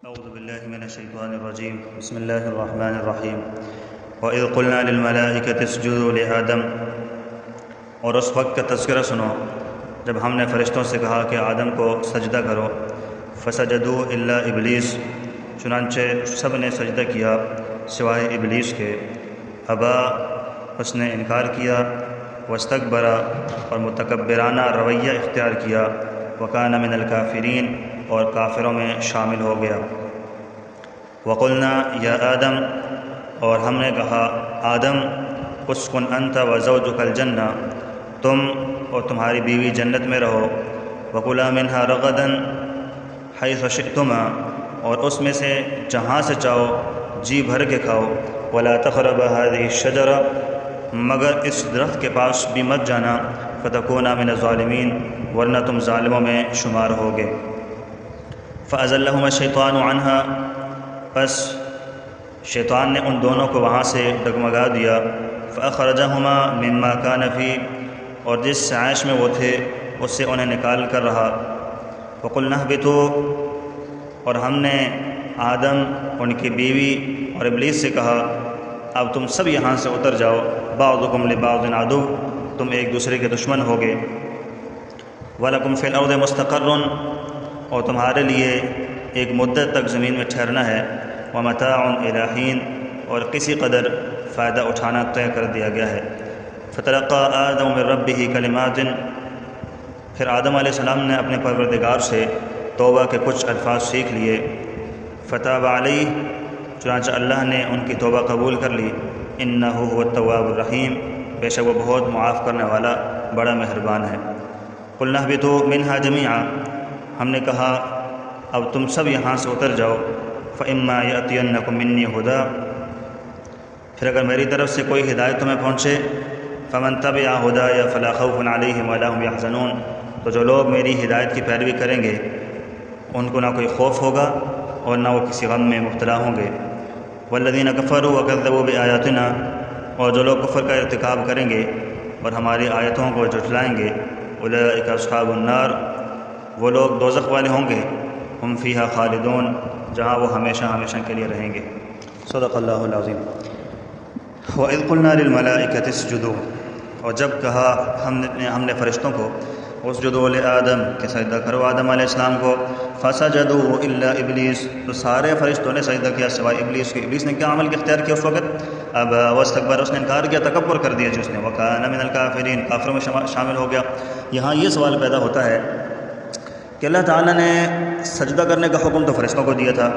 اعوذ باللہ من الشیطان الرجیم بسم اللہ الرحمن الرحیم وَإِذْ قُلْنَا لِلْمَلَائِكَةِ اسْجُدُوا لِآدَمَ، اور اس وقت کا تذکرہ سنو جب ہم نے فرشتوں سے کہا کہ آدم کو سجدہ کرو، فَسَجَدُوا إِلَّا إِبْلِيسَ، چنانچہ سب نے سجدہ کیا سوائے ابلیس کے، ابا، اس نے انکار کیا، واستکبر، اور متکبرانہ رویہ اختیار کیا، وَكَانَ مِنَ الْكَافِرِينَ، اور کافروں میں شامل ہو گیا۔ وَقُلْنَا يَا آدَمَ، اور ہم نے کہا آدم، اسکن انت وزوجک الجنہ، تم اور تمہاری بیوی جنت میں رہو، وَكُلَا مِنْهَا رَغَدًا حَيْثُ شِئْتُمَا، اور اس میں سے جہاں سے چاہو جی بھر کے کھاؤ، وَلَا تَقْرَبَا هَذِهِ الشَّجَرَةَ، مگر اس درخت کے پاس بھی مت جانا، فَتَكُونَا مِنَ الظَّالِمِينَ، ورنہ تم ظالموں میں شمار ہوگے۔ فَأَزَلَّهُمَا الشَّيْطَانُ عَنْهَا، پس شیطان نے ان دونوں کو وہاں سے ڈگمگا دیا، فَأَخْرَجَهُمَا مِمَّا كَانَ فِيهِ، اور جس عیش میں وہ تھے اس سے انہیں نکال کر رہا۔ وَقُلْنَا اهْبِطُوا، اور ہم نے آدم، ان کی بیوی اور ابلیس سے کہا اب تم سب یہاں سے اتر جاؤ، بَعْضُكُمْ لِبَعْضٍ عَدُوٌّ، تم ایک دوسرے کے دشمن ہوگے، وَلَكُمْ فِي الْأَرْضِ مُسْتَقَرٌّ، اور تمہارے لیے ایک مدت تک زمین میں ٹھہرنا ہے، وَمَتَاعٌ إِلَىٰ حِينٍ، اور کسی قدر فائدہ اٹھانا طے کر دیا گیا ہے۔ فَتَلَقَّىٰ آدَمُ مِن رَّبِّهِ كَلِمَاتٍ، پھر آدم علیہ السلام نے اپنے پروردگار سے توبہ کے کچھ الفاظ سیکھ لیے، فَتَابَ عَلَيْهِ، چنانچہ اللہ نے ان کی توبہ قبول کر لی، إِنَّهُ هُوَ التَّوَّابُ الرَّحِيمُ، بے شک وہ بہت معاف کرنے والا بڑا مہربان ہے۔ قُلْنَا اهْبِطُوا مِنْهَا جَمِيعًا، ہم نے کہا اب تم سب یہاں سے اتر جاؤ، فَإِمَّا يَأْتِيَنَّكُم مِّنِّي هُدًى، پھر اگر میری طرف سے کوئی ہدایت تمہیں پہنچے، فَمَن تَبِعَ هُدَايَ فَلَا خَوْفٌ عَلَيْهِمْ وَلَا هُمْ يَحْزَنُونَ، تو جو لوگ میری ہدایت کی پیروی کریں گے ان کو نہ کوئی خوف ہوگا اور نہ وہ کسی غم میں مبتلا ہوں گے۔ وَالَّذِينَ كَفَرُوا وَكَذَّبُوا بِآيَاتِنَا، اور جو لوگ کفر کا ارتکاب کریں گے اور ہماری آیتوں کو جھٹلائیں گے، أُولَٰئِكَ أَصْحَابُ النَّارِ، وہ لوگ دوزخ والے ہوں گے، ہم فیہا خالدون، جہاں وہ ہمیشہ ہمیشہ کے لیے رہیں گے۔ صدق اللہ العظیم۔ وَإِذْ قُلْنَا لِلْمَلَائِكَةِ اسْجُدُوا، اور جب کہا ہم نے فرشتوں کو اسجدوا لآدم، کہ سجدہ کرو آدم علیہ السلام کو، فَسَجَدُوا إِلَّا إِبْلِيسَ، تو سارے فرشتوں نے سجدہ کیا سوائے ابلیس کے۔ ابلیس نے کیا عمل اختیار کیا اس وقت؟ ابا واستکبر، اس نے انکار کیا، تکبر کر دیا جس نے، وَكَانَ مِنَ الْكَافِرِينَ، کافروں میں شامل ہو گیا۔ یہاں یہ سوال پیدا ہوتا ہے کہ اللہ تعالیٰ نے سجدہ کرنے کا حکم تو فرشتوں کو دیا تھا،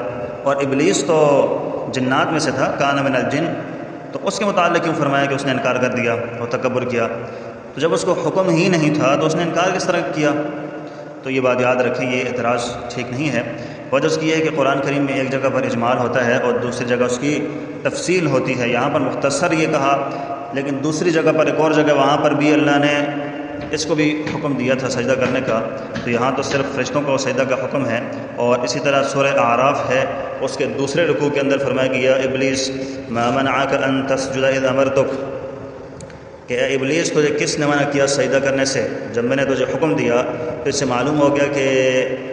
اور ابلیس تو جنات میں سے تھا، کان من الجن، تو اس کے متعلق کیوں فرمایا کہ اس نے انکار کر دیا اور تکبر کیا؟ تو جب اس کو حکم ہی نہیں تھا تو اس نے انکار کس طرح کیا؟ تو یہ بات یاد رکھیں، یہ اعتراض ٹھیک نہیں ہے۔ وجہ اس کی ہے کہ قرآن کریم میں ایک جگہ پر اجمال ہوتا ہے اور دوسری جگہ اس کی تفصیل ہوتی ہے۔ یہاں پر مختصر یہ کہا، لیکن دوسری جگہ پر ایک اور جگہ وہاں پر بھی اللہ نے اس کو بھی حکم دیا تھا سجدہ کرنے کا، تو یہاں تو صرف فرشتوں کو سجدہ کا حکم ہے۔ اور اسی طرح سورہ اعراف ہے، اس کے دوسرے رکوع کے اندر فرمایا کہ یا ابلیس ما منعک ان تسجد اذ امرتک، کہ اے ابلیس تجھے کس نے منع کیا سجدہ کرنے سے جب میں نے تجھے حکم دیا؟ تو اس سے معلوم ہو گیا کہ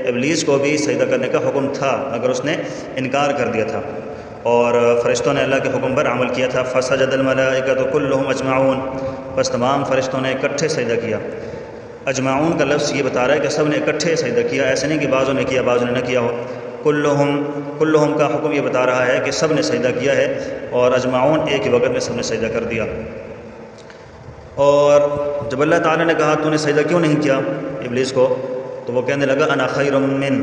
ابلیس کو بھی سجدہ کرنے کا حکم تھا اگر اس نے انکار کر دیا تھا، اور فرشتوں نے اللہ کے حکم پر عمل کیا تھا۔ فسجد الملائکۃ کلھم اجمعون، بس تمام فرشتوں نے اکٹھے سجدہ کیا۔ اجمعون کا لفظ یہ بتا رہا ہے کہ سب نے اکٹھے سجدہ کیا، ایسے نہیں کہ بعضوں نے کیا بعضوں نے نہ کیا ہو۔ کلھم کا حکم یہ بتا رہا ہے کہ سب نے سجدہ کیا ہے، اور اجمعون ایک ہی وقت میں سب نے سجدہ کر دیا۔ اور جب اللہ تعالیٰ نے کہا تو نے سجدہ کیوں نہیں کیا ابلیس کو، تو وہ کہنے لگا انا خیر من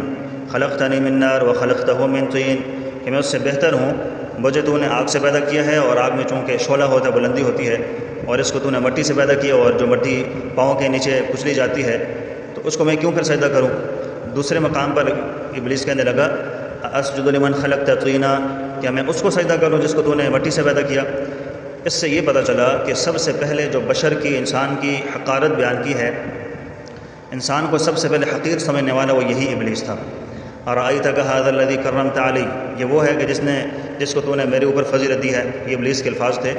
خلقتنی من نار وخلقتہ من طین، کہ میں اس سے بہتر ہوں، مجھے تو نے آگ سے پیدا کیا ہے، اور آگ میں چونکہ شعلہ ہوتا ہے، بلندی ہوتی ہے، اور اس کو تو نے مٹی سے پیدا کیا، اور جو مٹی پاؤں کے نیچے کچلی جاتی ہے، تو اس کو میں کیوں پھر سجدہ کروں؟ دوسرے مقام پر ابلیس کہنے لگا اسجد لمن خلقت طینا، کیا میں اس کو سجدہ کروں جس کو تو نے مٹی سے پیدا کیا؟ اس سے یہ پتہ چلا کہ سب سے پہلے جو بشر کی، انسان کی حقارت بیان کی ہے، انسان کو سب سے پہلے حقیر سمجھنے والا وہ یہی ابلیس تھا۔ ارأیتک ھذا الذی کرمت علی، یہ وہ ہے کہ جس کو تو نے میرے اوپر فضیلت دی ہے، یہ ابلیس کے الفاظ تھے۔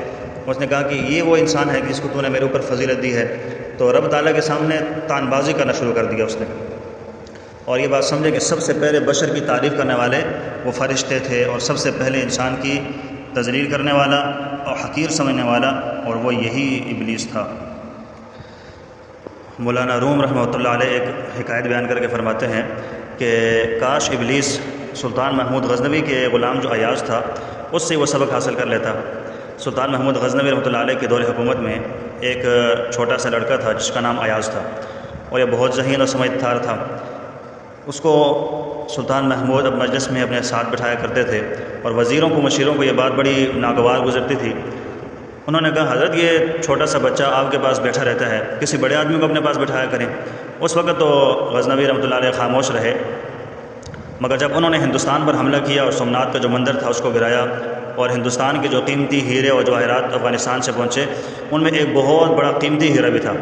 اس نے کہا کہ یہ وہ انسان ہے جس کو تو نے میرے اوپر فضیلت دی ہے، تو رب تعالیٰ کے سامنے تان بازی کرنا شروع کر دیا اس نے۔ اور یہ بات سمجھے کہ سب سے پہلے بشر کی تعریف کرنے والے وہ فرشتے تھے، اور سب سے پہلے انسان کی تذلیل کرنے والا اور حقیر سمجھنے والا اور وہ یہی ابلیس تھا۔ مولانا روم رحمۃ اللہ علیہ ایک حکایت بیان کر کے فرماتے ہیں کہ کاش ابلیس سلطان محمود غزنوی کے غلام جو ایاز تھا اس سے وہ سبق حاصل کر لیتا۔ سلطان محمود غزنوی رحمۃ اللہ علیہ کے دور حکومت میں ایک چھوٹا سا لڑکا تھا جس کا نام ایاز تھا، اور یہ بہت ذہین اور سمجھدار تھا۔ اس کو سلطان محمود اب مجلس میں اپنے ساتھ بٹھایا کرتے تھے، اور وزیروں کو مشیروں کو یہ بات بڑی ناگوار گزرتی تھی۔ انہوں نے کہا حضرت یہ چھوٹا سا بچہ آپ کے پاس بیٹھا رہتا ہے، کسی بڑے آدمی کو اپنے پاس بٹھایا کریں۔ اس وقت تو غزنوی رحمۃ اللہ علیہ خاموش رہے، مگر جب انہوں نے ہندوستان پر حملہ کیا اور سومنات کا جو مندر تھا اس کو گرایا، اور ہندوستان کے جو قیمتی ہیرے اور جواہرات افغانستان سے پہنچے ان میں ایک بہت بڑا قیمتی ہیرا بھی تھا،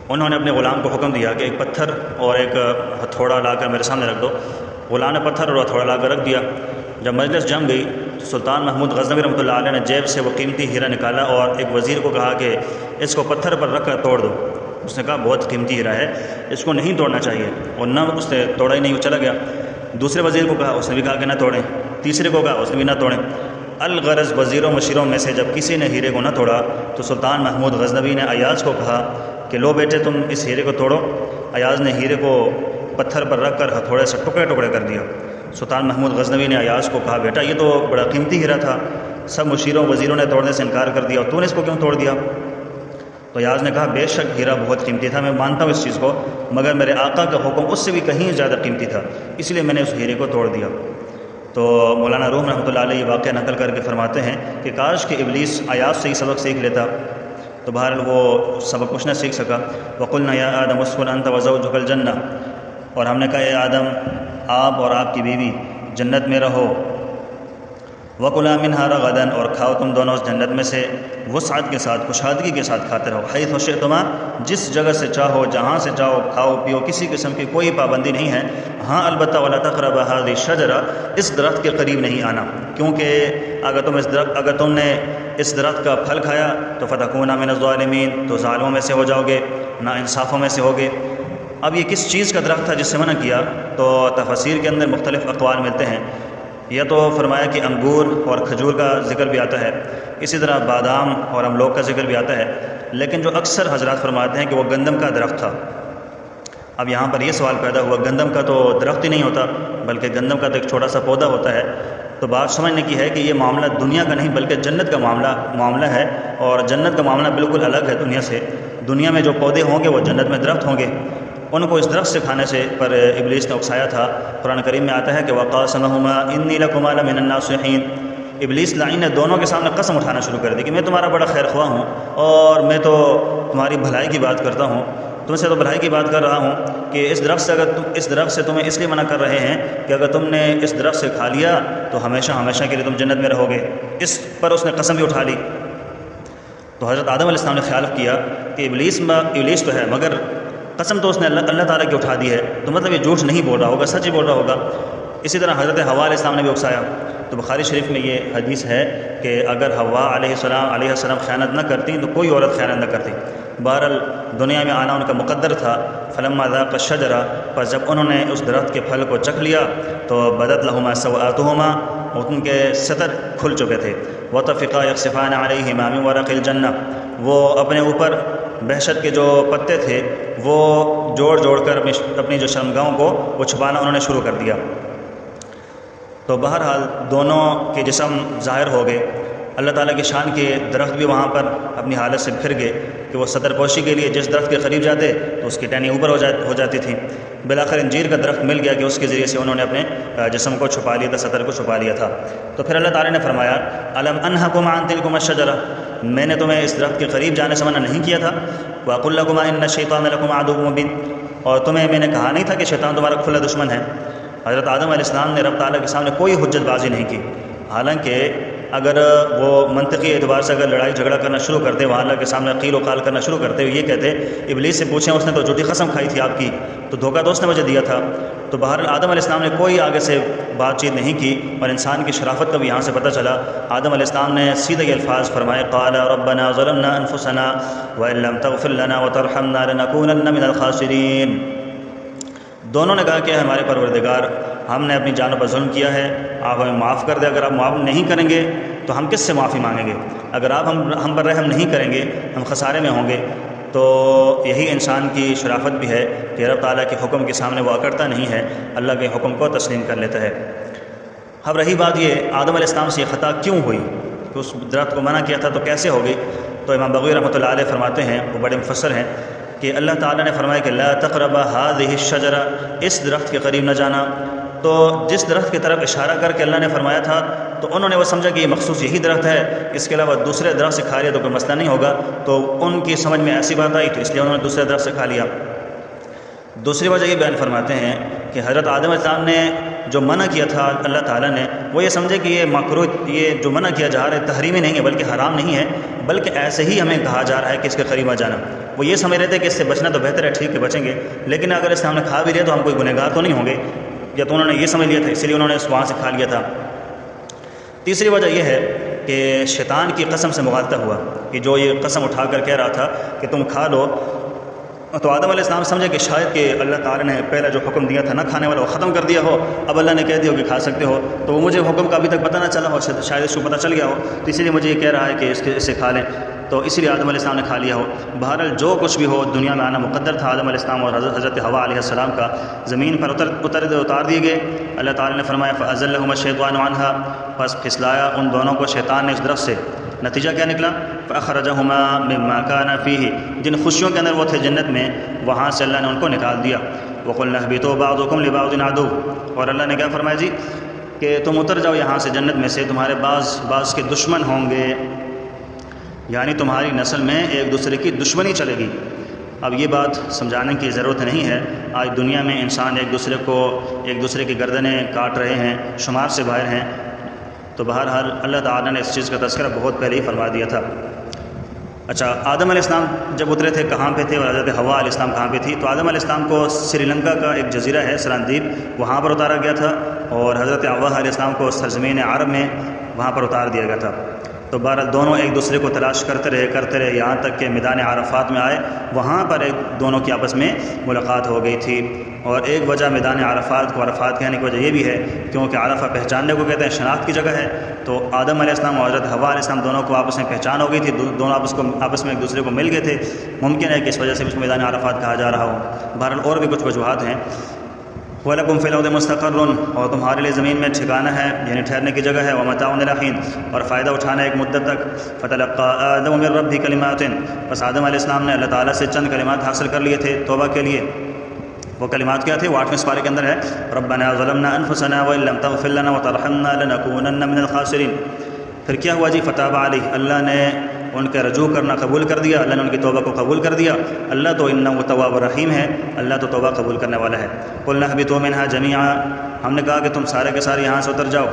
انہوں نے اپنے غلام کو حکم دیا کہ ایک پتھر اور ایک ہتھوڑا لا کر میرے سامنے رکھ دو۔ غلام نے پتھر اور ہتھوڑا لا کر رکھ دیا۔ جب مجلس جم گئی تو سلطان محمود غزنوی رحمۃ اللہ علیہ نے جیب سے وہ قیمتی ہیرا نکالا اور ایک وزیر کو کہا کہ اس کو پتھر پر رکھ کر توڑ دو۔ اس نے کہا بہت قیمتی ہیرا ہے، اس کو نہیں توڑنا چاہیے، اور نہ اس نے توڑا ہی نہیں، وہ چلا گیا۔ دوسرے وزیر کو کہا، اس نے بھی کہا کہ نہ توڑیں۔ تیسرے کو کہا، اس نے بھی نہ توڑیں۔ الغرض وزیروں مشیروں میں سے جب کسی نے ہیرے کو نہ توڑا تو سلطان محمود غزنوی نے ایاز کو کہا کہ لو بیٹے تم اس ہیرے کو توڑو۔ ایاز نے ہیرے کو پتھر پر رکھ کر ہتھوڑے سے ٹکڑے ٹکڑے کر دیا۔ سلطان محمود غزنوی نے ایاز کو کہا بیٹا یہ تو بڑا قیمتی ہیرا تھا، سب مشیروں وزیروں نے توڑنے سے انکار کر دیا اور تو نے اس کو کیوں توڑ دیا؟ تو ایاز نے کہا بے شک ہیرا بہت قیمتی تھا، میں مانتا ہوں اس چیز کو، مگر میرے آقا کا حکم اس سے بھی کہیں زیادہ قیمتی تھا، اس لیے میں نے اس ہیرے کو توڑ دیا۔ تو مولانا روم رحمۃ اللہ علیہ یہ واقعہ نقل کر کے فرماتے ہیں کہ کاش کہ ابلیس ایاز سے ہی سبق سیکھ لیتا، تو بہرحال وہ سبق کچھ نہ سیکھ سکا۔ وقلنا یا آدم اسکن انت وزوجک الجنہ، اور ہم نے کہا اے آدم آپ اور آپ کی بیوی جنت میں رہو، وَكُلَا مِنْهَا رَغَدًا، اور کھاؤ تم دونوں اس جنت میں سے وسعت کے ساتھ، کشادگی کے ساتھ کھاتے رہو، حیث شئتما، جس جگہ سے چاہو جہاں سے چاہو کھاؤ پیو، کسی قسم کی کوئی پابندی نہیں ہے۔ ہاں البتہ وَلَا تَقْرَبَا هَذِهِ الشَّجَرَةَ، اس درخت کے قریب نہیں آنا، کیونکہ اگر تم نے اس درخت کا پھل کھایا تو فَتَكُونَ مِنَ الظَّالِمِينَ، تو ظالموں میں سے ہو جاؤ گے، ناانصافوں میں سے ہوگے۔ اب یہ کس چیز کا درخت تھا جس سے منع کیا؟ تو تفاسیر کے اندر مختلف اقوال ملتے ہیں۔ یا تو فرمایا کہ انگور اور کھجور کا ذکر بھی آتا ہے، اسی طرح بادام اور املوک کا ذکر بھی آتا ہے، لیکن جو اکثر حضرات فرماتے ہیں کہ وہ گندم کا درخت تھا۔ اب یہاں پر یہ سوال پیدا ہوا گندم کا تو درخت ہی نہیں ہوتا بلکہ گندم کا تو ایک چھوٹا سا پودا ہوتا ہے، تو بات سمجھنے کی ہے کہ یہ معاملہ دنیا کا نہیں بلکہ جنت کا معاملہ ہے، اور جنت کا معاملہ بالکل الگ ہے دنیا سے۔ دنیا میں جو پودے ہوں گے وہ جنت میں درخت ہوں گے، ان کو اس درخت سے کھانے سے پر ابلیس نے اکسایا تھا۔ قرآن کریم میں آتا ہے کہ وَقَاسَمَهُمَا إِنِّي لَكُمَا لَمِنَ النَّاصِحِينَ، ابلیس لعین نے دونوں کے سامنے قسم اٹھانا شروع کر دی کہ میں تمہارا بڑا خیر خواہ ہوں اور میں تو تمہاری بھلائی کی بات کرتا ہوں، تم سے تو بھلائی کی بات کر رہا ہوں کہ اس درخت سے تمہیں اس لیے منع کر رہے ہیں کہ اگر تم نے اس درخت سے کھا لیا تو ہمیشہ ہمیشہ کے لیے تم جنت میں رہو گے۔ اس پر اس نے قسم بھی اٹھا لی۔ تو حضرت آدم علیہ السلام نے خیال کیا کہ ابلیس تو ہے مگر قسم تو اس نے اللہ تعالیٰ کی اٹھا دی ہے، تو مطلب یہ جھوٹ نہیں بول رہا ہوگا، سچ ہی بول رہا ہوگا۔ اسی طرح حضرت حوا علیہ السلام نے بھی اکسایا۔ تو بخاری شریف میں یہ حدیث ہے کہ اگر حوا علیہ السلام خیانت نہ کرتی تو کوئی عورت خیانت نہ کرتی۔ بہرحال دنیا میں آنا ان کا مقدر تھا۔ فلما ذاق الشجرہ، پس جب انہوں نے اس درخت کے پھل کو چکھ لیا تو بدت لہما سوآتہما، ان کے ستر کھل چکے تھے۔ وطفقا یخصفان علیہما من ورق الجنہ، وہ اپنے اوپر بہشت کے جو پتے تھے وہ جوڑ جوڑ کر اپنی جو شرمگاہوں کو وہ چھپانا انہوں نے شروع کر دیا۔ تو بہرحال دونوں کے جسم ظاہر ہو گئے۔ اللہ تعالیٰ کی شان کے درخت بھی وہاں پر اپنی حالت سے پھر گئے کہ وہ ستر پوشی کے لیے جس درخت کے قریب جاتے تو اس کی ٹہنی اوپر ہو جاتی تھی۔ بالآخر انجیر کا درخت مل گیا کہ اس کے ذریعے سے انہوں نے اپنے جسم کو چھپا لیا تھا، ستر کو چھپا لیا تھا۔ تو پھر اللہ تعالیٰ نے فرمایا الم انہکم عن تلکم الشجرہ، میں نے تمہیں اس درخت کے قریب جانے سے منع نہیں کیا تھا۔ وَأَقُلْ لَكُمَا إِنَّ الشَّيْطَانَ لَكُمْ عَدُوٌّ مُّبِينٌ، اور تمہیں میں نے کہا نہیں تھا کہ شیطان تمہارا کھلا دشمن ہے۔ حضرت آدم علیہ السلام نے رب تعالیٰ کے سامنے کوئی حجت بازی نہیں کی، حالانکہ اگر وہ منطقی اعتبار سے اگر لڑائی جھگڑا کرنا شروع کرتے، وہاں اللہ کے سامنے قیل و قال کرنا شروع کرتے، یہ کہتے ابلیس سے پوچھیں اس نے تو جھوٹی قسم کھائی تھی آپ کی، تو دھوکہ تو اس نے مجھے دیا تھا۔ تو بہرحال آدم علیہ السلام نے کوئی آگے سے بات چیت نہیں کی، اور انسان کی شرافت کا بھی یہاں سے پتہ چلا۔ آدم علیہ السلام نے سیدھے یہ الفاظ فرمائے قال ربنا ظلمنا انفسنا وان لم تغفر لنا وترحمنا لنكونن من الخاسرین، دونوں نے کہا کہ ہمارے پروردگار ہم نے اپنی جانوں پر ظلم کیا ہے، آپ ہمیں معاف کر دیں، اگر آپ معاف نہیں کریں گے تو ہم کس سے معافی مانگیں گے، اگر آپ ہم پر رحم نہیں کریں گے ہم خسارے میں ہوں گے۔ تو یہی انسان کی شرافت بھی ہے کہ رب تعالیٰ کے حکم کے سامنے وہ اکڑتا نہیں ہے، اللہ کے حکم کو تسلیم کر لیتا ہے۔ اب رہی بات یہ آدم علیہ السلام سے یہ خطا کیوں ہوئی کہ اس درخت کو منع کیا تھا تو کیسے ہو گئی، تو امام بغوی رحمۃ اللہ علیہ فرماتے ہیں، وہ بڑے مفسر ہیں، کہ اللہ تعالیٰ نے فرمایا کہ لا تقربا هذه الشجرہ، اس درخت کے قریب نہ جانا۔ تو جس درخت کی طرف اشارہ کر کے اللہ نے فرمایا تھا تو انہوں نے وہ سمجھا کہ یہ مخصوص یہی درخت ہے، اس کے علاوہ دوسرے درخت سے کھا لیا تو کوئی مسئلہ نہیں ہوگا، تو ان کی سمجھ میں ایسی بات آئی تو اس لیے انہوں نے دوسرے درخت سے کھا لیا۔ دوسری وجہ یہ بیان فرماتے ہیں کہ حضرت آدم علیہ السلام نے جو منع کیا تھا اللہ تعالیٰ نے، وہ یہ سمجھے کہ یہ مکروہ، یہ جو منع کیا جا رہا ہے تحریمی نہیں ہے بلکہ حرام نہیں ہے، بلکہ ایسے ہی ہمیں کہا جا رہا ہے کہ اس کے قریب آ جانا۔ وہ یہ سمجھ رہے تھے کہ اس سے بچنا تو بہتر ہے، ٹھیک ہے بچیں گے، لیکن اگر اس سے ہم نے کھا بھی لیا تو ہم کوئی گنہگار تو نہیں ہوں گے، یا تو انہوں نے یہ سمجھ لیا تھا اس لیے انہوں نے وہاں سے کھا لیا تھا۔ تیسری وجہ یہ ہے کہ شیطان کی قسم سے مغالطہ ہوا، کہ جو یہ قسم اٹھا کر کہہ رہا تھا کہ تم کھا لو، تو آدم علیہ السلام سمجھے کہ شاید کہ اللہ تعالیٰ نے پہلا جو حکم دیا تھا نہ کھانے والا وہ ختم کر دیا ہو، اب اللہ نے کہہ دیا ہو کہ کھا سکتے ہو، تو وہ مجھے حکم کا ابھی تک پتہ نہ چلا ہو، شاید اس کو پتہ چل گیا ہو، تو اسی لیے مجھے یہ کہہ رہا ہے کہ اسے کھا لیں، تو اسی لیے آدم علیہ السلام نے کھا لیا ہو۔ بہرحال جو کچھ بھی ہو دنیا میں آنا مقدر تھا، آدم علیہ السلام اور حضرت حوا علیہ السلام کا زمین پر اتار دیے گئے۔ اللہ تعالیٰ نے فرمایا فَأَزَلَّهُمَا الشَّيْطَانُ عَنْهَا، پس پھسلایا ان دونوں کو شیطان نے اس درخت سے۔ نتیجہ کیا نکلا؟ فَأَخْرَجَهُمَا مِمَّا كَانَ فِيهِ، جن خوشیوں کے اندر وہ تھے جنت میں، وہاں سے اللہ نے ان کو نکال دیا۔ وَقُلْنَا اهْبِطُوا بَعْضُكُمْ لِبَعْضٍ عَدُوٌّ، اور اللہ نے کیا فرمایا جی کہ تم اتر جاؤ یہاں سے جنت میں سے، تمہارے بعض کے دشمن ہوں گے، یعنی تمہاری نسل میں ایک دوسرے کی دشمنی چلے گی۔ اب یہ بات سمجھانے کی ضرورت نہیں ہے، آج دنیا میں انسان ایک دوسرے کی گردنیں کاٹ رہے ہیں، شمار سے باہر ہیں، تو بہرحال اللہ تعالیٰ نے اس چیز کا تذکرہ بہت پہلے ہی فرما دیا تھا۔ اچھا، آدم علیہ السلام جب اترے تھے کہاں پہ تھے اور حضرت حوا علیہ السلام کہاں پہ تھی؟ تو آدم علیہ السلام کو سری لنکا کا ایک جزیرہ ہے سراندیپ، وہاں پر اتارا گیا تھا، اور حضرت حوا علیہ السلام کو سرزمین عرب میں وہاں پر اتار دیا گیا تھا۔ تو بہرحال دونوں ایک دوسرے کو تلاش کرتے رہے یہاں تک کہ میدان عرفات میں آئے، وہاں پر دونوں کی آپس میں ملاقات ہو گئی تھی۔ اور ایک وجہ میدان عرفات کو عرفات کہنے کی وجہ یہ بھی ہے کیونکہ عرفہ پہچاننے کو کہتے ہیں، شناخت کی جگہ ہے، تو آدم علیہ السلام اور حضرت حوا علیہ السلام دونوں کو آپس میں پہچان ہو گئی تھی، دونوں آپس میں ایک دوسرے کو مل گئے تھے، ممکن ہے کہ اس وجہ سے اس کو میدان عرفات کہا جا رہا ہو۔ بہرحال اور بھی کچھ وجوہات ہیں۔ وَلَكُمْ فِي الْأَرْضِ مُسْتَقَرٌّ، اور تمہارے لیے زمین میں ٹھکانہ ہے، یعنی ٹھہرنے کی جگہ ہے، وَمَتَاعٌ إِلَىٰ حِينٍ، اور فائدہ اٹھانا ایک مدت تک۔ فَتَلَقَّىٰ آدَمُ مِن رَّبِّهِ كَلِمَاتٍ، بس آدم علیہ السلام نے اللہ تعالیٰ سے چند کلمات حاصل کر لیے تھے توبہ کے لیے۔ وہ کلمات کیا تھے؟ وہ 8ویں سپارے کے اندر ہے، رَبَّنَا ظَلَمْنَا أَنفُسَنَا وَإِن لَّمْ تَغْفِرْ لَنَا وَتَرْحَمْنَا لَنَكُونَنَّ مِنَ الْخَاسِرِينَ۔ پھر کیا ہوا جی؟ فَتَابَ عَلَيْهِ، اللہ نے ان کے رجوع کرنا قبول کر دیا، اللہ نے ان کی توبہ کو قبول کر دیا۔ اللہ تو انہ تواب الرحیم ہے، اللہ تو توبہ قبول کرنے والا ہے۔ قُلْنَا اهْبِطُوا مِنْهَا جَمِيعًا، ہم نے کہا کہ تم سارے کے سارے یہاں سے اتر جاؤ۔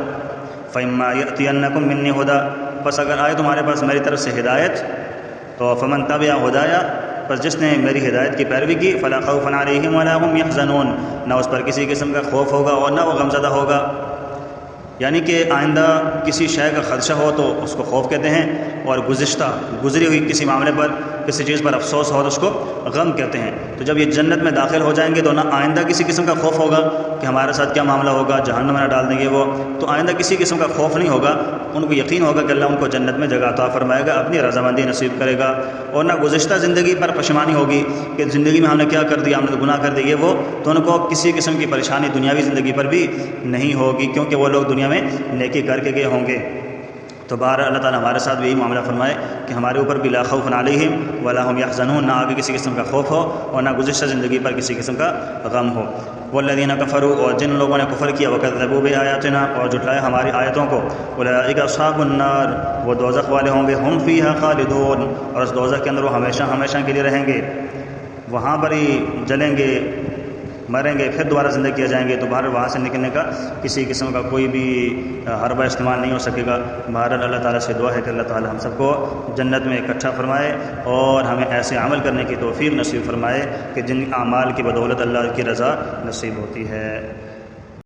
فَإِمَّا يَأْتِيَنَّكُم مِّنِّي هُدًى، پس اگر آئے تمہارے پاس میری طرف سے ہدایت، تو فَمَن تَبِعَ هُدَايَ، پس جس نے میری ہدایت کی پیروی کی، فَلَا خَوْفٌ عَلَيْهِمْ وَلَا هُمْ يَحْزَنُونَ، نہ اس پر کسی قسم کا خوف ہوگا اور نہ وہ غمزدہ ہوگا۔ یعنی کہ آئندہ کسی شے کا خدشہ ہو تو اس کو خوف کہتے ہیں، اور گزری ہوئی کسی معاملے پر کسی چیز پر افسوس ہو تو اس کو غم کہتے ہیں۔ تو جب یہ جنت میں داخل ہو جائیں گے تو نہ آئندہ کسی قسم کا خوف ہوگا کہ ہمارے ساتھ کیا معاملہ ہوگا، جہنم میں نہ ڈال دیں گے وہ، تو آئندہ کسی قسم کا خوف نہیں ہوگا، ان کو یقین ہوگا کہ اللہ ان کو جنت میں جگہ عطا فرمائے گا، اپنی رضامندی نصیب کرے گا، اور نہ گزشتہ زندگی پر پشیمانی ہوگی کہ زندگی میں ہم نے کیا کر دیا، ہم نے تو گناہ کر دیے وہ، تو ان کو کسی قسم کی پریشانی دنیاوی زندگی پر بھی نہیں ہوگی، کیونکہ وہ لوگ دنیا میں نیکی کر کے گئے ہوں گے۔ تو بہرحال اللہ تعالیٰ ہمارے ساتھ بھی یہی معاملہ فرمائے کہ ہمارے اوپر بھی لا خوف علیہم ولا هم يحزنون، نہ آگے کسی قسم کا خوف ہو اور نہ گزشتہ زندگی پر کسی قسم کا غم ہو۔ والذین کفروا، اور جن لوگوں نے کفر کیا، وکذبوا بآیاتنا، اور جھٹلایا ہماری آیتوں کو، اولئک اصحاب النار، وہ دوزخ والے ہوں گے، ہم فیہا خالدون، اور اس دوزخ کے اندر وہ ہمیشہ ہمیشہ کے لیے رہیں گے، وہاں پر ہی جلیں گے، مریں گے، پھر دوبارہ زندہ کیا جائیں گے۔ تو بہرحال وہاں سے نکلنے کا کسی قسم کا کوئی بھی حربہ استعمال نہیں ہو سکے گا۔ بہرحال اللہ تعالیٰ سے دعا ہے کہ اللہ تعالیٰ ہم سب کو جنت میں اکٹھا فرمائے اور ہمیں ایسے عمل کرنے کی توفیق نصیب فرمائے کہ جن اعمال کی بدولت اللہ کی رضا نصیب ہوتی ہے۔